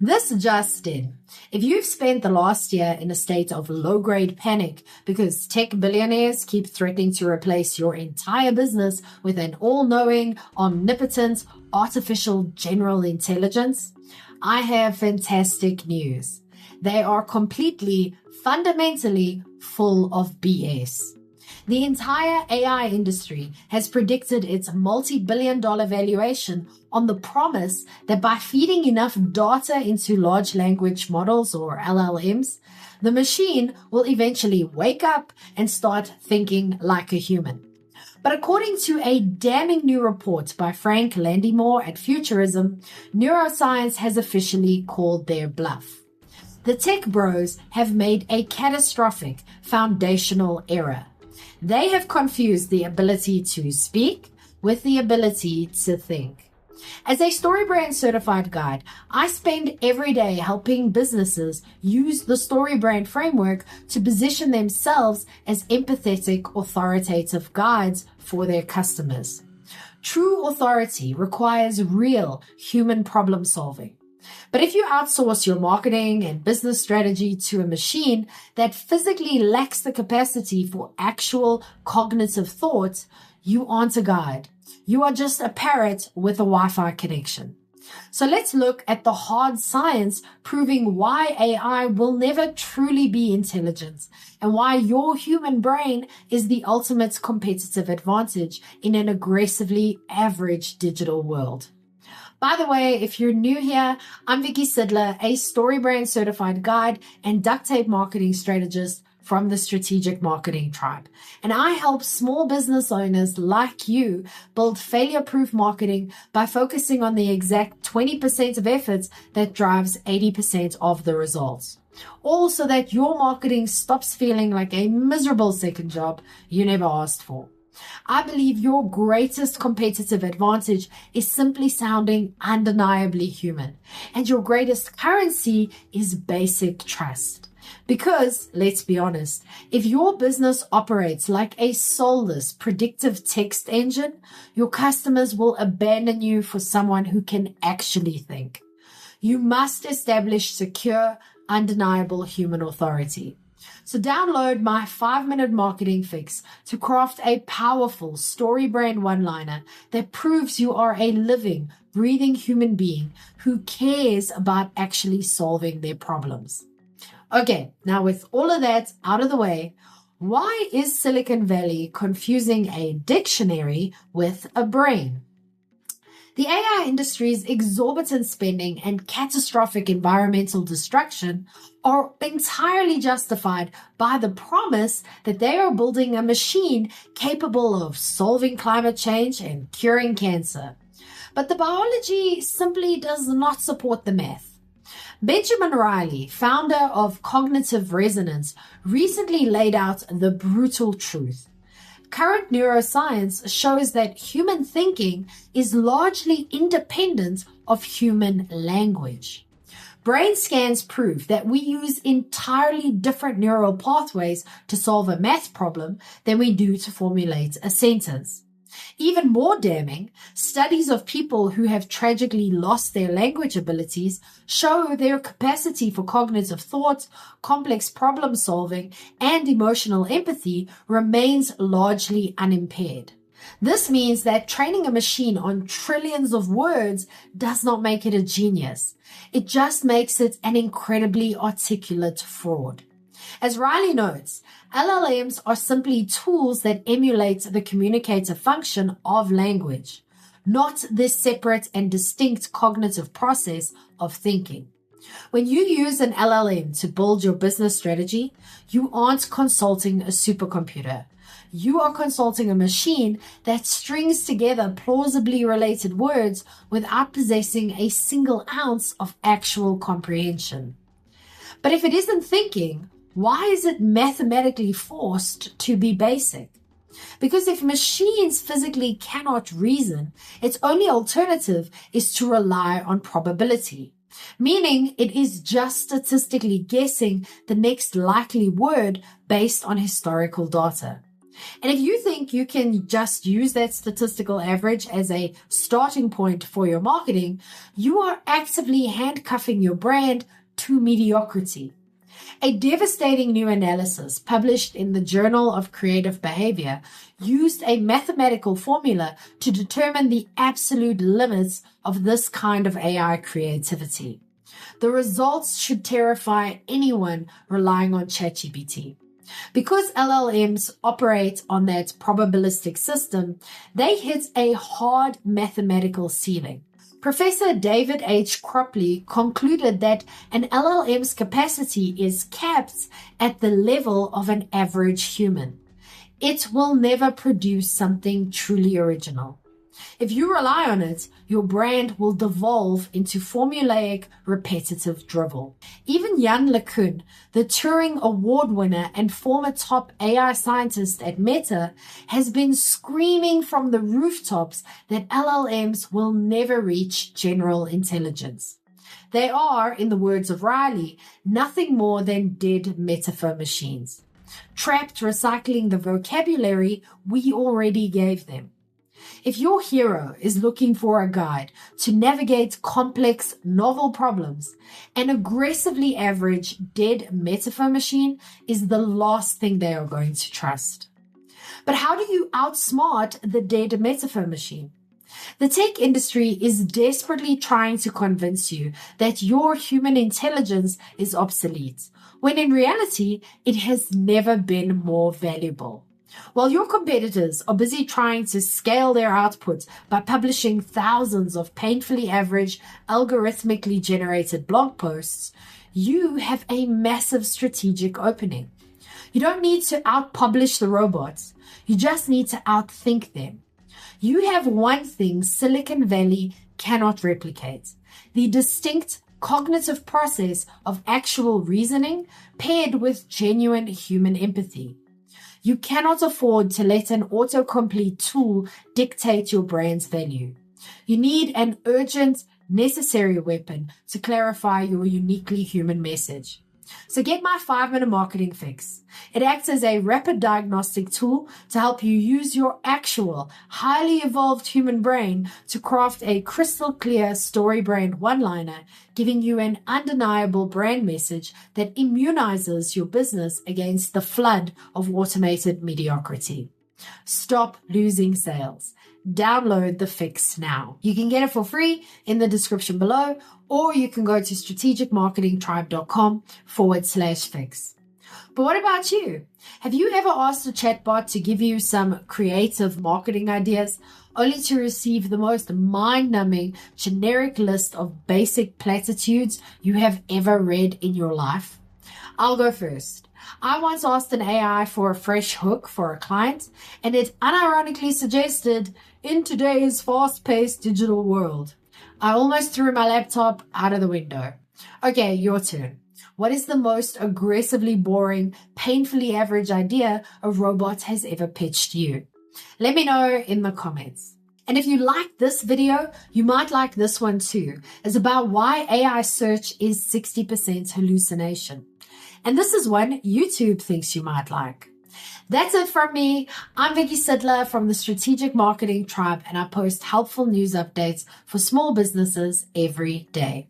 This just in. If you've spent the last year in a state of low-grade panic because tech billionaires keep threatening to replace your entire business with an all-knowing, omnipotent, artificial general intelligence, I have fantastic news. They are completely, fundamentally full of BS. The entire AI industry has predicted its multi-billion-dollar valuation on the promise that by feeding enough data into large language models or LLMs, the machine will eventually wake up and start thinking like a human. But according to a damning new report by Frank Landymore at Futurism, Neuroscience has officially called their bluff. The tech bros have made a catastrophic foundational error. They have confused the ability to speak with the ability to think. As a StoryBrand certified guide, I spend every day helping businesses use the StoryBrand framework to position themselves as empathetic, authoritative guides for their customers. True authority requires real human problem solving. But if you outsource your marketing and business strategy to a machine that physically lacks the capacity for actual cognitive thought, you aren't a guide. You are just a parrot with a Wi-Fi connection. So let's look at the hard science proving why AI will never truly be intelligent and why your human brain is the ultimate competitive advantage in an aggressively average digital world. By the way, if you're new here, I'm Vicky Sidler, a StoryBrand certified guide and duct tape marketing strategist from the Strategic Marketing Tribe. And I help small business owners like you build failure-proof marketing by focusing on the exact 20% of efforts that drives 80% of the results. All so that your marketing stops feeling like a miserable second job you never asked for. I believe your greatest competitive advantage is simply sounding undeniably human, and your greatest currency is basic trust. Because, let's be honest, if your business operates like a soulless predictive text engine, your customers will abandon you for someone who can actually think. You must establish secure, undeniable human authority. So download my 5-minute marketing fix to craft a powerful StoryBrand one-liner that proves you are a living, breathing human being who cares about actually solving their problems. Okay, now with all of that out of the way, why is Silicon Valley confusing a dictionary with a brain? The AI industry's exorbitant spending and catastrophic environmental destruction are entirely justified by the promise that they are building a machine capable of solving climate change and curing cancer. But the biology simply does not support the math. Benjamin Riley, founder of Cognitive Resonance, recently laid out the brutal truth. Current neuroscience shows that human thinking is largely independent of human language. Brain scans prove that we use entirely different neural pathways to solve a math problem than we do to formulate a sentence. Even more damning, studies of people who have tragically lost their language abilities show their capacity for cognitive thought, complex problem solving, and emotional empathy remains largely unimpaired. This means that training a machine on trillions of words does not make it a genius. It just makes it an incredibly articulate fraud. As Riley notes, LLMs are simply tools that emulate the communicative function of language, not this separate and distinct cognitive process of thinking. When you use an LLM to build your business strategy, you aren't consulting a supercomputer. You are consulting a machine that strings together plausibly related words without possessing a single ounce of actual comprehension. But if it isn't thinking, why is it mathematically forced to be basic? Because if machines physically cannot reason, its only alternative is to rely on probability, meaning it is just statistically guessing the next likely word based on historical data. And if you think you can just use that statistical average as a starting point for your marketing, you are actively handcuffing your brand to mediocrity. A devastating new analysis published in the Journal of Creative Behavior used a mathematical formula to determine the absolute limits of this kind of AI creativity. The results should terrify anyone relying on ChatGPT. Because LLMs operate on that probabilistic system, they hit a hard mathematical ceiling. Professor David H. Cropley concluded that an LLM's capacity is capped at the level of an average human. It will never produce something truly original. If you rely on it, your brand will devolve into formulaic, repetitive drivel. Even Jan LeCun, the Turing Award winner and former top AI scientist at Meta, has been screaming from the rooftops that LLMs will never reach general intelligence. They are, in the words of Riley, nothing more than dead metaphor machines, trapped recycling the vocabulary we already gave them. If your hero is looking for a guide to navigate complex, novel problems, an aggressively average, dead metaphor machine is the last thing they are going to trust. But how do you outsmart the dead metaphor machine? The tech industry is desperately trying to convince you that your human intelligence is obsolete, when in reality, it has never been more valuable. While your competitors are busy trying to scale their output by publishing thousands of painfully average, algorithmically generated blog posts, you have a massive strategic opening. You don't need to outpublish the robots. You just need to outthink them. You have one thing Silicon Valley cannot replicate: the distinct cognitive process of actual reasoning paired with genuine human empathy. You cannot afford to let an autocomplete tool dictate your brand's value. You need an urgent, necessary weapon to clarify your uniquely human message. So get my 5-minute marketing fix. It acts as a rapid diagnostic tool to help you use your actual, highly evolved human brain to craft a crystal clear StoryBrand one-liner, giving you an undeniable brand message that immunizes your business against the flood of automated mediocrity. Stop losing sales. Download the fix now. You can get it for free in the description below, or you can go to strategicmarketingtribe.com/fix. But what about you? Have you ever asked a chatbot to give you some creative marketing ideas, only to receive the most mind-numbing generic list of basic platitudes you have ever read in your life? I'll go first. I once asked an AI for a fresh hook for a client, and it unironically suggested, "In today's fast-paced digital world." I almost threw my laptop out of the window. Okay, your turn. What is the most aggressively boring, painfully average idea a robot has ever pitched you? Let me know in the comments. And if you like this video, you might like this one too. It's about why AI search is 60% hallucination. And this is one YouTube thinks you might like. That's it from me. I'm Vicky Sidler from the Strategic Marketing Tribe, and I post helpful news updates for small businesses every day.